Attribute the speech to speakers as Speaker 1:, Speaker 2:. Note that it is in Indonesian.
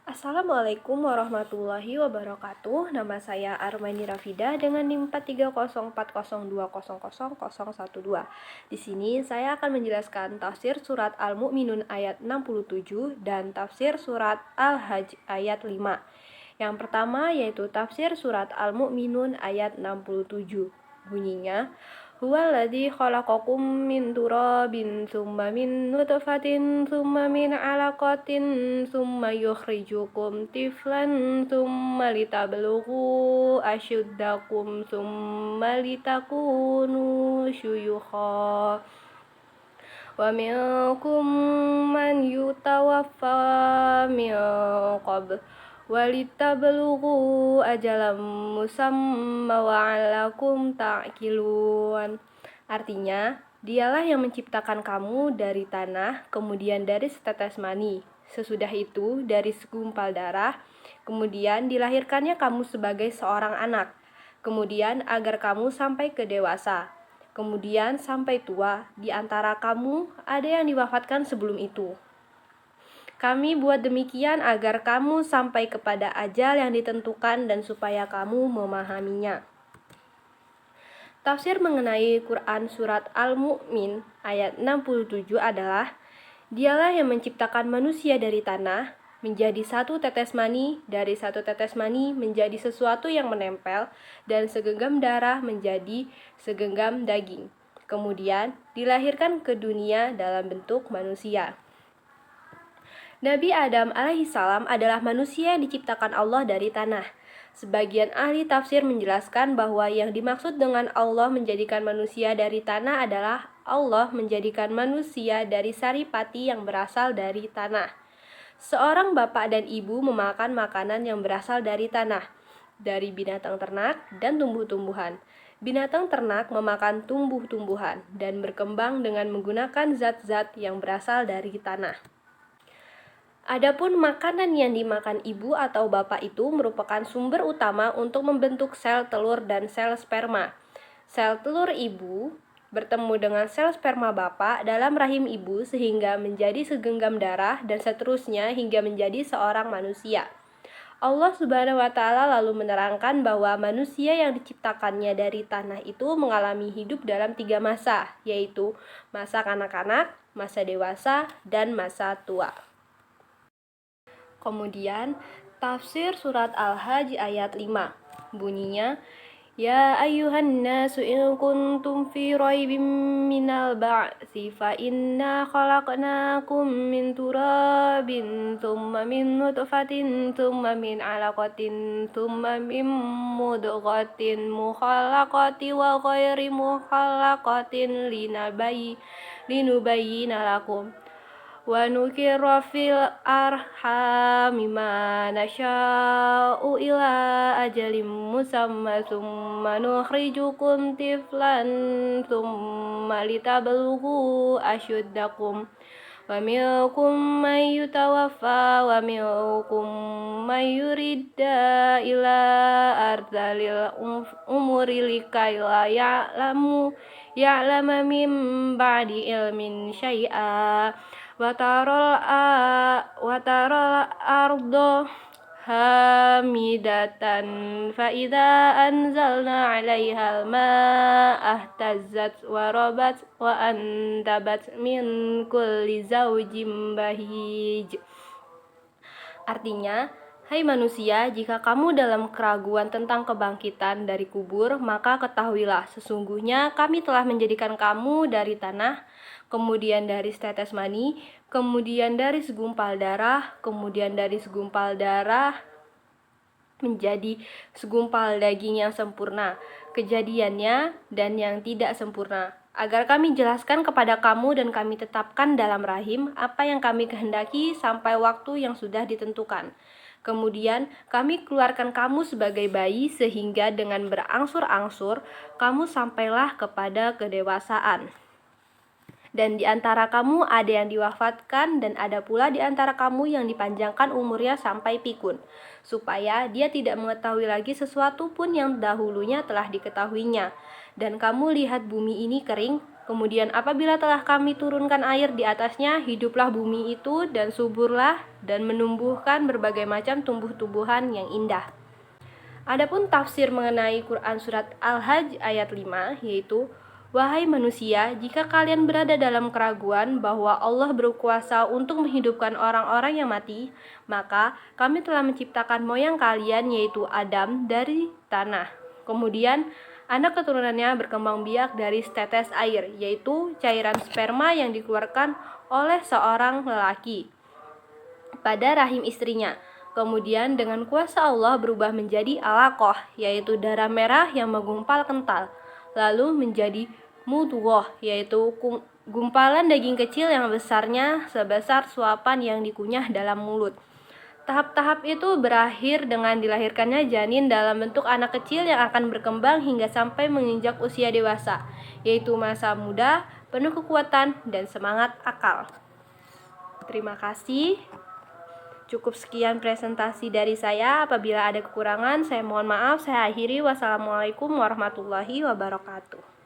Speaker 1: Assalamualaikum warahmatullahi wabarakatuh. Nama saya Armani Rafida dengan NIM 43040200012. Di sini saya akan menjelaskan tafsir surat Al-Mu'minun ayat 67 dan tafsir surat Al-Hajj ayat 5. Yang pertama yaitu tafsir surat Al-Mu'minun ayat 67. Bunyinya, Huwaladzi khalaqakum min turabin tsumma min nutfatin tsumma min 'alaqatin tsumma yukhrijukum tiflan tsumma litablughu asyuddakum tsumma litakunu syuyukha wa minkum man yutawaffa min qabl walitablugu ajalam musamma wa'alakum ta'kilun. Artinya, dialah yang menciptakan kamu dari tanah, kemudian dari setetes mani. Sesudah itu, dari segumpal darah, kemudian dilahirkannya kamu sebagai seorang anak. Kemudian agar kamu sampai ke dewasa. Kemudian sampai tua, di antara kamu ada yang diwafatkan sebelum itu. Kami buat demikian agar kamu sampai kepada ajal yang ditentukan dan supaya kamu memahaminya. Tafsir mengenai Quran surat Al-Mu'min ayat 67 adalah, Dialah yang menciptakan manusia dari tanah, menjadi satu tetes mani, dari satu tetes mani menjadi sesuatu yang menempel, dan segenggam darah menjadi segenggam daging. Kemudian dilahirkan ke dunia dalam bentuk manusia. Nabi Adam alaihissalam adalah manusia yang diciptakan Allah dari tanah. Sebagian ahli tafsir menjelaskan bahwa yang dimaksud dengan Allah menjadikan manusia dari tanah adalah Allah menjadikan manusia dari saripati yang berasal dari tanah. Seorang bapak dan ibu memakan makanan yang berasal dari tanah, dari binatang ternak dan tumbuh-tumbuhan. Binatang ternak memakan tumbuh-tumbuhan dan berkembang dengan menggunakan zat-zat yang berasal dari tanah. Adapun makanan yang dimakan ibu atau bapak itu merupakan sumber utama untuk membentuk sel telur dan sel sperma. Sel telur ibu bertemu dengan sel sperma bapak dalam rahim ibu sehingga menjadi segenggam darah dan seterusnya hingga menjadi seorang manusia. Allah Subhanahu wa Ta'ala lalu menerangkan bahwa manusia yang diciptakannya dari tanah itu mengalami hidup dalam 3 masa, yaitu masa kanak-kanak, masa dewasa, dan masa tua. Kemudian, tafsir surat Al-Hajj ayat 5. Bunyinya, Ya ayyuhan nasu in kuntum fi raibim minal ba'tsi fa inna khalaqnakum min turabin thumma min nutfatin thumma min 'alaqatin thumma min mudghatin mukhallaqatin wa ghairi mukhallaqatin linubayyina lakum wa nukirra fil arhami ma nasya'u ila ajalim musamma thumma nukhrijukum tiflan thumma litablughu asyuddakum wa minkum man yutawaffa wa minkum man yuridda ila ardalil umuri likai la ya'lama min ba'di ilmin syai'a wa taral ardo hamidatan fa idza anzalna 'alaiha al-ma'a ihtazzat wa rabat wa antabat min kulli zawjin bahij. Artinya, hai manusia, jika kamu dalam keraguan tentang kebangkitan dari kubur, maka ketahuilah sesungguhnya kami telah menjadikan kamu dari tanah, kemudian dari setetes mani, kemudian dari segumpal darah, kemudian dari segumpal darah menjadi segumpal daging yang sempurna, kejadiannya dan yang tidak sempurna, agar kami jelaskan kepada kamu dan kami tetapkan dalam rahim apa yang kami kehendaki sampai waktu yang sudah ditentukan. Kemudian kami keluarkan kamu sebagai bayi sehingga dengan berangsur-angsur kamu sampailah kepada kedewasaan. Dan di antara kamu ada yang diwafatkan dan ada pula di antara kamu yang dipanjangkan umurnya sampai pikun, supaya dia tidak mengetahui lagi sesuatu pun yang dahulunya telah diketahuinya. Dan kamu lihat bumi ini kering, Kemudian apabila telah kami turunkan air di atasnya, hiduplah bumi itu dan suburlah dan menumbuhkan berbagai macam tumbuh-tumbuhan yang indah. Adapun tafsir mengenai Quran surat Al-Hajj ayat 5, yaitu, wahai manusia, jika kalian berada dalam keraguan bahwa Allah berkuasa untuk menghidupkan orang-orang yang mati, maka kami telah menciptakan moyang kalian, yaitu Adam, dari tanah. Kemudian anak keturunannya berkembang biak dari setetes air, yaitu cairan sperma yang dikeluarkan oleh seorang lelaki pada rahim istrinya. Kemudian dengan kuasa Allah berubah menjadi alaqah, yaitu darah merah yang menggumpal kental, lalu menjadi mudghah, yaitu gumpalan daging kecil yang besarnya sebesar suapan yang dikunyah dalam mulut. Tahap-tahap itu berakhir dengan dilahirkannya janin dalam bentuk anak kecil yang akan berkembang hingga sampai menginjak usia dewasa, yaitu masa muda, penuh kekuatan dan semangat akal. Terima kasih. Cukup sekian presentasi dari saya. Apabila ada kekurangan, saya mohon maaf. Saya akhiri. Wassalamualaikum warahmatullahi wabarakatuh.